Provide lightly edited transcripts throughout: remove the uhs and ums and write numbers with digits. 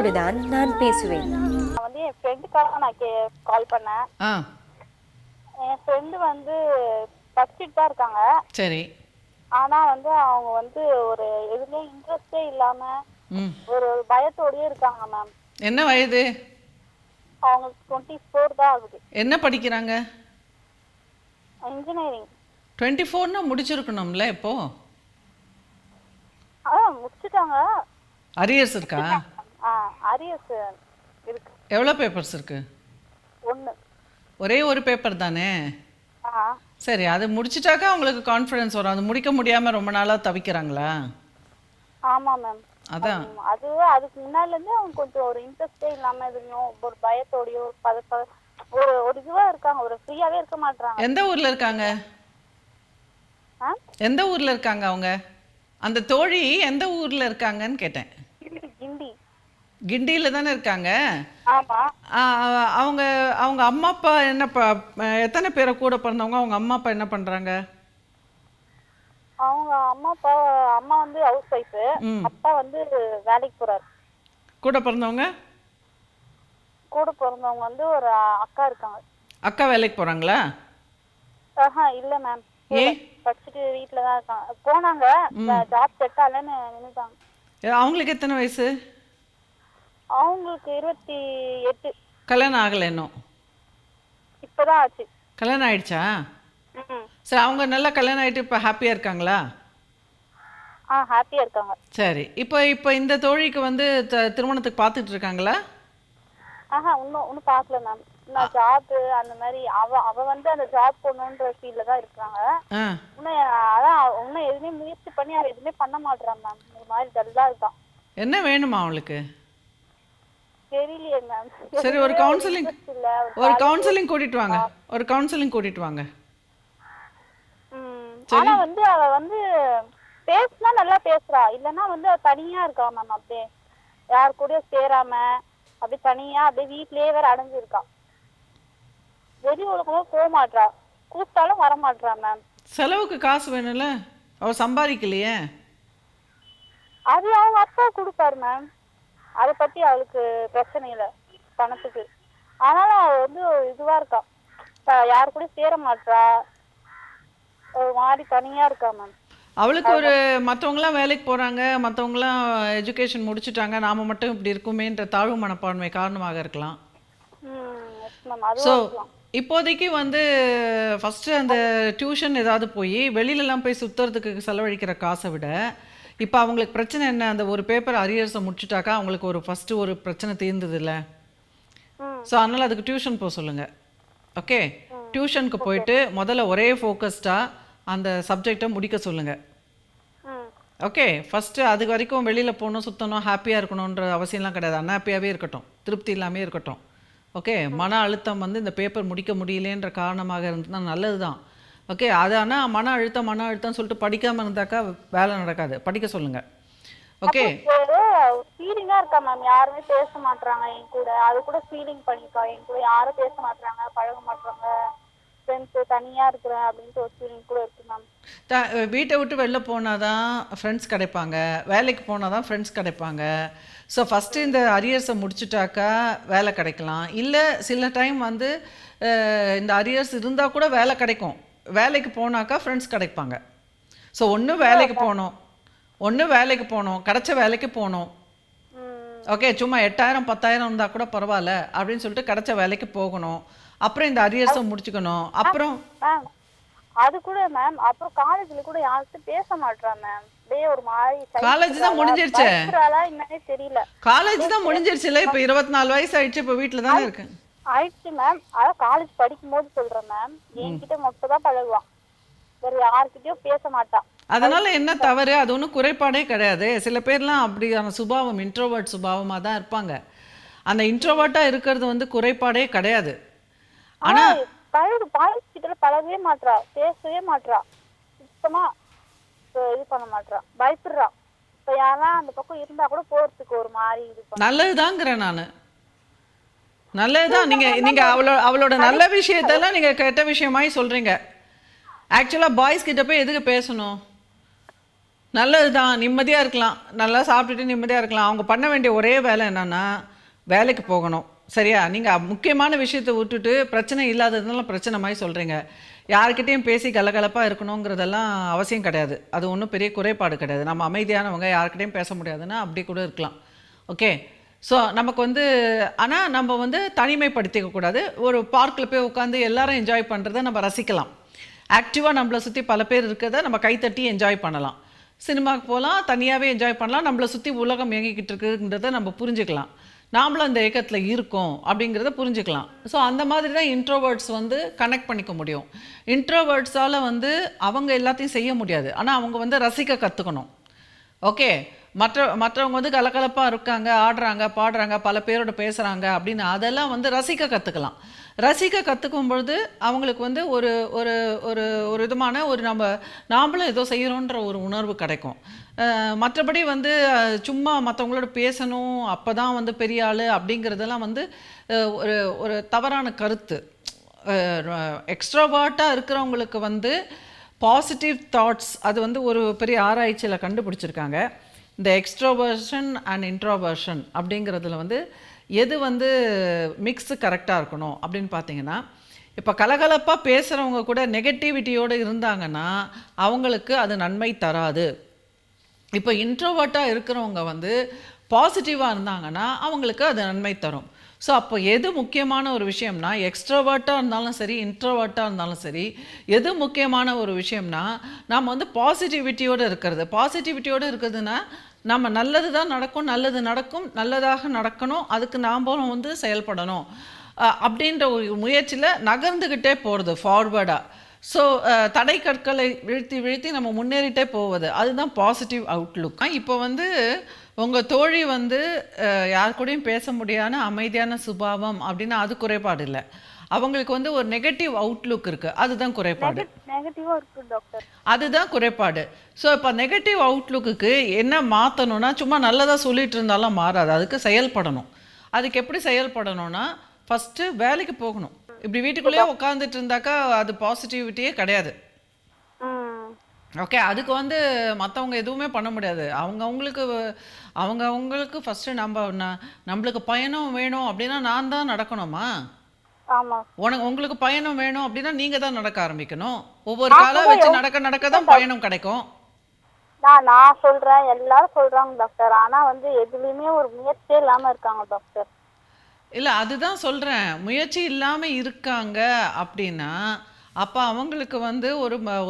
உங்களோடு தான் நான் பேசுவேன். நான் வந்து என் ஃப்ரெண்டுக்காக நான் கால் பண்ணேன். ஆ என் ஃப்ரெண்டு வந்து படிச்சுட்டு தான் இருக்காங்க. சரி. ஆனா வந்து அவங்க வந்து ஒரு எதுலயும் இன்ட்ரெஸ்டே இல்லாம ம் ஒரு பயத்தோடயே இருக்காங்க மேம். என்ன வயது? அவங்களுக்கு 24 தான் ஆகுது. என்ன படிக்கிறாங்க? இன்ஜினியரிங். 24னா முடிச்சிருக்கணும்ல இப்போ. முடிச்சுட்டாங்க. அரியர்ஸ் இருக்கா? அரியர்ஸ் இருக்கு. எவ்வளோ பேப்பர்ஸ் இருக்கு? 1. ஒரே ஒரு பேப்பர் தானே? சரி, அது முடிச்சிட்டாக்கா உங்களுக்கு கான்ஃபிடன்ஸ் வரும். அது முடிக்க முடியாமல் ரொம்ப நாளாக தவிக்கிறாங்களா? ஆமா மேம். அதான் அதுக்கு முன்னால இருந்து அவங்க கொஞ்சம் ஒரு இன்ட்ரெஸ்டே இல்லாம எதுலயும் ஒரு பயத்தோடய ஒரு இதுவா இருக்காங்க. ஒரு ஃப்ரீயாவே இருக்க மாட்டாங்க. எந்த ஊர்ல இருக்காங்க? எந்த ஊர்ல இருக்காங்க அவங்க? அந்த தோழி எந்த ஊர்ல இருக்காங்கன்னு கேட்டேன். கிண்டி. கிண்டியில தானே இருக்காங்க? ஆமா. அவங்க அவங்க அம்மா அப்பா என்ன எத்தனை பேரை கூட பிறந்தவங்க? அவங்க அம்மா அப்பா என்ன பண்றாங்க? அவங்க அம்மா வந்து ஹவுஸ் ஒய்ஃப். அப்பா வந்து வேலைக்கு போறாரு. கூட பிறந்தவங்க வந்து ஒரு அக்கா இருக்காங்க. அக்கா வேலைக்கு போறாங்களா? இல்ல மேம். ஏ படிச்சுட்டு வீட்ல தான் இருக்காங்க. போனாங்க, ஜாப் செட் ஆகலன்னு நின்னுட்டாங்க. அவங்களுக்கு எத்தனை வயசு? அவங்களுக்கு 28. கல்யாணம் ஆகலை இன்னும்? இப்பதான் ஆச்சு. கல்யாணம் ஆயிடுச்சா? சரி, அவங்க நல்லா கல்யாணம் ஆகிட்டு இப்போ ஹாப்பியாக இருக்காங்களா? ஹாப்பியாக இருக்காங்க. சரி, இப்போ இந்த தோழிக்கு வந்து திருமணத்துக்கு பார்த்துட்டு இருக்காங்களா? ஒன்றும் பார்க்கல மேம். நான் ஜாப் அந்த மாதிரி அவ வந்து அந்த ஜாப் போகணுன்ற ஃபீல்டில் தான் இருக்காங்க. இன்னும் எதுவுமே முயற்சி பண்ணி அவ எதுவுமே பண்ண மாட்டேறான் மேம். ஒரு மாதிரி டல்லாக இருக்கான். என்ன வேணுமா அவளுக்கு? தெரியலையே மேம். சரி, ஒரு கவுன்சிலிங் கூட்டிட்டு வாங்க. ஆனா வந்து அவ வந்து பேசினா நல்லா பேசுறா. இல்லன்னா வந்து அவ தனியா இருக்கா மேம். அப்படியே யார் கூட சேராம அப்படியே தனியா அப்படியே வீட்லயே வேற அடைஞ்சிருக்கா. வெளி உலகமும் போக மாட்டா. கூப்பிட்டாலும் வர மாட்டா மேம். செலவுக்கு காசு வேணும்ல, அவ சம்பாதிக்கலையே. அது அவங்க அப்பா கொடுப்பாரு மேம். அதை பத்தி அவளுக்கு பிரச்சனை இல்லை பணத்துக்கு. ஆனாலும் அவ வந்து இதுவா இருக்கா. யாரு கூட சேர மாட்டா. ஒரு மாதிரி தனியா இருக்கா மேம். அவளுக்கு ஒரு மற்றவங்களாம் வேலைக்கு போகிறாங்க, மற்றவங்களாம் எஜுகேஷன் முடிச்சுட்டாங்க, நாம் மட்டும் இப்படி இருக்குமேன்ற தாழ்வு மனப்பான்மை காரணமாக இருக்கலாம். ஸோ இப்போதைக்கு வந்து ஃபஸ்ட்டு அந்த டியூஷன் ஏதாவது போய் வெளியிலலாம் போய் சுற்றுறதுக்கு செலவழிக்கிற காசை விட இப்போ அவங்களுக்கு பிரச்சனை என்ன? அந்த ஒரு பேப்பர் அரியர்ஸை முடிச்சுட்டாக்கா அவங்களுக்கு ஃபஸ்ட்டு ஒரு பிரச்சனை தீர்ந்தது இல்லை. ஸோ அதனால் அதுக்கு டியூஷன் போக சொல்லுங்கள். ஓகே, டியூஷனுக்கு போயிட்டு முதல்ல ஒரே ஃபோக்கஸ்டாக அந்த சப்ஜெக்டை முடிக்க சொல்லுங்கள். ஓகே, ஃபஸ்ட்டு அது வரைக்கும் வெளியில் போகணும், சுற்றணும், ஹாப்பியாக இருக்கணுன்ற அவசியம்லாம் கிடையாது. அன்ஹாப்பியாகவே இருக்கட்டும், திருப்தி இல்லாமே இருக்கட்டும். ஓகே, மன அழுத்தம் வந்து இந்த பேப்பர் முடிக்க முடியலேன்ற காரணமாக இருந்ததுன்னா நல்லது தான். ஓகே, அது ஆனால் மன அழுத்தம் சொல்லிட்டு படிக்காமல் இருந்தாக்கா வேலை நடக்காது. படிக்க சொல்லுங்கள். ஓகே, ஃபீலிங்கா இருக்கா மேம். யாருமே பேச மாட்டாங்க என் கூட. அது கூட ஃபீலிங் பண்ணிக்கா. என் கூட யாரும் பேச மாட்டாங்க, பழக மாட்டாங்க, ஃப்ரெண்ட்ஸு தனியா இருக்கிறேன் அப்படின்ட்டு ஒரு ஃபீலிங் கூட இருக்கு மேம். வீட்டை விட்டு வெளில போனால் தான் ஃப்ரெண்ட்ஸ் கிடைப்பாங்க, வேலைக்கு போனால் தான் ஃப்ரெண்ட்ஸ் கிடைப்பாங்க. ஸோ ஃபஸ்ட்டு இந்த அரியர்ஸை முடிச்சுட்டாக்கா வேலை கிடைக்கலாம். இல்லை சில டைம் வந்து இந்த அரியர்ஸ் இருந்தால் கூட வேலை கிடைக்கும். வேலைக்கு போனாக்கா ஃப்ரெண்ட்ஸ் கிடைப்பாங்க. ஸோ ஒன்று வேலைக்கு போகணும், கிடைச்ச வேலைக்கு போகணும். ஓகே, சும்மா 8000 10,000 இருந்தால் கூட பரவாயில்ல அப்படின்னு சொல்லிட்டு கிடைச்ச வேலைக்கு போகணும். அப்புறம் இந்த அரியர்ஸை முடிச்சுக்கணும். அப்புறம் அது கூட மேம். அப்புறம் காலேஜ்ல கூட யார்கிட்ட பேச மாட்டா மேம். அப்படியே ஒரு மாதிரி காலேஜ் தான் முடிஞ்சிருச்சு. என்னன்னே தெரியல. காலேஜ் தான் முடிஞ்சிருச்சுல. இப்போ 24 வயசு ஆயிடுச்சு. இப்போ வீட்டில் தானே இருக்கு. ஆயிடுச்சு மேம். அதான் காலேஜ் படிக்கும் போது சொல்றேன் மேம். என்கிட்ட மட்டும் தான் பழகுவான், வேற யார்கிட்டயும் பேச மாட்டான். அதனால என்ன தவறு? அது ஒன்றும் குறைபாடே கிடையாது. சில பேர்லாம் அப்படியான சுபாவம், இன்ட்ரோவர்ட் சுபாவமாக தான் இருப்பாங்க. அந்த இன்ட்ரோவர்ட்டாக இருக்கிறது வந்து குறைபாடே கிடையாது. ஆனால் கிட்ட பழகவே மாட்டா, பேசவே மாட்டா, சுத்தமா இது பண்ண மாட்டா, பயப்படுறா. இப்போ யாரெல்லாம் அந்த பக்கம் இருந்தா கூட போறதுக்கு ஒரு மாதிரி இது. நல்லதுதாங்கிறேன் நான். நல்லதுதான். நீங்க அவளோட நல்ல விஷயத்தெல்லாம் நீங்க கெட்ட விஷயமாய் சொல்றீங்க. ஆக்சுவலாக பாய்ஸ் கிட்ட போய் எதுக்கு பேசணும்? நல்லது தான், நிம்மதியாக இருக்கலாம், நல்லா சாப்பிட்டுட்டு நிம்மதியாக இருக்கலாம். அவங்க பண்ண வேண்டிய ஒரே வேலை என்னென்னா வேலைக்கு போகணும். சரியா? நீங்கள் முக்கியமான விஷயத்தை விட்டுட்டு பிரச்சனை இல்லாததுனால பிரச்சனை மாதிரி சொல்கிறீங்க. யார்கிட்டையும் பேசி கலகலப்பாக இருக்கணுங்கிறதெல்லாம் அவசியம் கிடையாது. அது ஒன்றும் பெரிய குறைபாடு கிடையாது. நம்ம அமைதியானவங்க, யார்கிட்டையும் பேச முடியாதுன்னா அப்படி கூட இருக்கலாம். ஓகே. ஸோ நமக்கு வந்து ஆனால் நம்ம வந்து தனிமைப்படுத்திக்க கூடாது. ஒரு பார்க்கில் போய் உட்காந்து எல்லாரும் என்ஜாய் பண்ணுறதை நம்ம ரசிக்கலாம். ஆக்டிவாக நம்மளை சுற்றி பல பேர் இருக்கிறத நம்ம கைத்தட்டி என்ஜாய் பண்ணலாம். சினிமாவுக்கு போகலாம், தனியாகவே என்ஜாய் பண்ணலாம். நம்மளை சுற்றி உலகம் இயங்கிக்கிட்டு இருக்குன்றதை நம்ம புரிஞ்சுக்கலாம். நாமளும் அந்த இயக்கத்தில் இருக்கோம் அப்படிங்கிறத புரிஞ்சுக்கலாம். ஸோ அந்த மாதிரி தான் இன்ட்ரோவர்ட்ஸ் வந்து கனெக்ட் பண்ணிக்க முடியும். இன்ட்ரோவர்ட்ஸால் வந்து அவங்க எல்லாத்தையும் செய்ய முடியாது. ஆனால் அவங்க வந்து ரசிக்க கற்றுக்கணும். ஓகே. மற்றவங்க வந்து கலகலப்பாக இருக்காங்க, ஆடுறாங்க, பாடுறாங்க, பல பேரோட பேசுகிறாங்க அப்படின்னு அதெல்லாம் வந்து ரசிக்க கற்றுக்கலாம். ரசிக்க கற்றுக்கும் பொழுது அவங்களுக்கு வந்து ஒரு ஒரு ஒரு ஒரு விதமான ஒரு நாமளும் ஏதோ செய்கிறோன்ற ஒரு உணர்வு கிடைக்கும். மற்றபடி வந்து சும்மா மற்றவங்களோட பேசணும், அப்போ தான் வந்து பெரிய ஆள் அப்படிங்கிறதெல்லாம் வந்து ஒரு ஒரு தவறான கருத்து. எக்ஸ்ட்ராவார்ட்டாக இருக்கிறவங்களுக்கு வந்து பாசிட்டிவ் தாட்ஸ் அது வந்து ஒரு பெரிய ஆராய்ச்சியில் கண்டுபிடிச்சிருக்காங்க. இந்த எக்ஸ்ட்ரோவர்ஷன் அண்ட் இன்ட்ரோவர்ஷன் அப்படிங்கிறதுல வந்து எது வந்து மிக்ஸு கரெக்டாக இருக்கணும் அப்படின்னு பார்த்தீங்கன்னா, இப்போ கலகலப்பாக பேசுகிறவங்க கூட நெகட்டிவிட்டியோடு இருந்தாங்கன்னா அவங்களுக்கு அது நன்மை தராது. இப்போ இன்ட்ரோவர்ட்டாக இருக்கிறவங்க வந்து பாசிட்டிவாக இருந்தாங்கன்னா அவங்களுக்கு அது நன்மை தரும். ஸோ அப்போ எது முக்கியமான ஒரு விஷயம்னா, எக்ஸ்ட்ரோவர்ட்டாக இருந்தாலும் சரி, இன்ட்ரோவர்ட்டாக இருந்தாலும் சரி, எது முக்கியமான ஒரு விஷயம்னா நம்ம வந்து பாசிட்டிவிட்டியோடு இருக்கிறது. பாசிட்டிவிட்டியோடு இருக்கிறதுனா நம்ம நல்லது தான் நடக்கும், நல்லது நடக்கும், நல்லதாக நடக்கணும், அதுக்கு நாம் வந்து செயல்படணும் அப்படின்ற ஒரு முயற்சியில் நகர்ந்துக்கிட்டே போகிறது ஃபார்வர்டாக. ஸோ தடை கற்களை வீழ்த்தி வீழ்த்தி நம்ம முன்னேறிட்டே போவது, அதுதான் பாசிட்டிவ் அவுட்லுக். இப்போ வந்து உங்கள் தோழி வந்து யார் கூடயும் பேச முடியாத அமைதியான சுபாவம் அப்படின்னா அது குறைபாடு இல்லை. அவங்களுக்கு வந்து ஒரு நெகட்டிவ் அவுட்லுக் இருக்குது, அதுதான் குறைபாடு. அதுதான் குறைபாடு. ஸோ இப்போ நெகட்டிவ் அவுட்லுக்கு என்ன மாற்றணும்னா, சும்மா நல்லதாக சொல்லிட்டு இருந்தாலும் மாறாது, அதுக்கு செயல்படணும். அதுக்கு எப்படி செயல்படணும்னா, ஃபஸ்ட்டு வேலைக்கு போகணும். இப்படி வீட்டுக்குள்ளேயே உட்காந்துட்டு இருந்தாக்கா அது பாசிட்டிவிட்டியே கிடையாது. ஓகே. அதுக்கு வந்து மற்றவங்க எதுவுமே பண்ண முடியாது. அவங்கவுங்களுக்கு ஃபஸ்ட்டு நம்மளுக்கு பயணம் வேணும் அப்படின்னா நான் தான் நடக்கணுமா? உங்களுக்கு பயணம் வேணும் அப்படின்னா நீங்கள் தான் நடக்க ஆரம்பிக்கணும். ஒவ்வொரு காலம் வச்சு நடக்க நடக்க தான் பயணம் கிடைக்கும். நான் சொல்கிறேன், எல்லாரும் சொல்கிறாங்க டாக்டர். ஆனால் வந்து எதுலேயுமே ஒரு முயற்சியே இல்லாமல் இருக்காங்க டாக்டர். இல்லை, அதுதான் சொல்கிறேன். முயற்சி இல்லாமல் இருக்காங்க அப்படின்னா அப்போ அவங்களுக்கு வந்து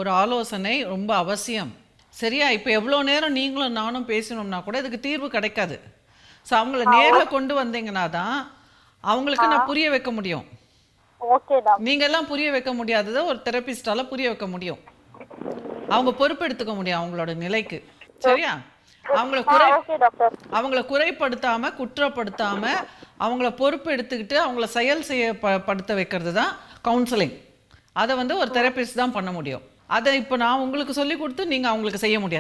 ஒரு ஆலோசனை ரொம்ப அவசியம். சரியா? இப்போ எவ்வளோ நேரம் நீங்களும் நானும் பேசணும்னா கூட இதுக்கு தீர்வு கிடைக்காது. ஸோ அவங்கள நேரில் கொண்டு வந்தீங்கன்னா தான் அவங்களுக்கு நான் புரிய வைக்க முடியும். நீங்கள்லாம் புரிய வைக்க முடியாததை ஒரு தெரபிஸ்டால புரிய வைக்க முடியும். அவங்க பொறுப்பெடுத்துக்க முடியும் அவங்களோட நிலைக்கு. சரியா? அவங்கள குறைப்படுத்தாமல், குற்றப்படுத்தாமல், அவங்கள பொறுப்பு எடுத்துக்கிட்டு அவங்கள செயல் படுத்த வைக்கிறது தான் கவுன்சிலிங். அதை வந்து ஒரு தெரபிஸ்ட் தான் பண்ண முடியும். அதை இப்போ நான் உங்களுக்கு சொல்லி கொடுத்து நீங்கள் அவங்களுக்கு செய்ய முடியாது.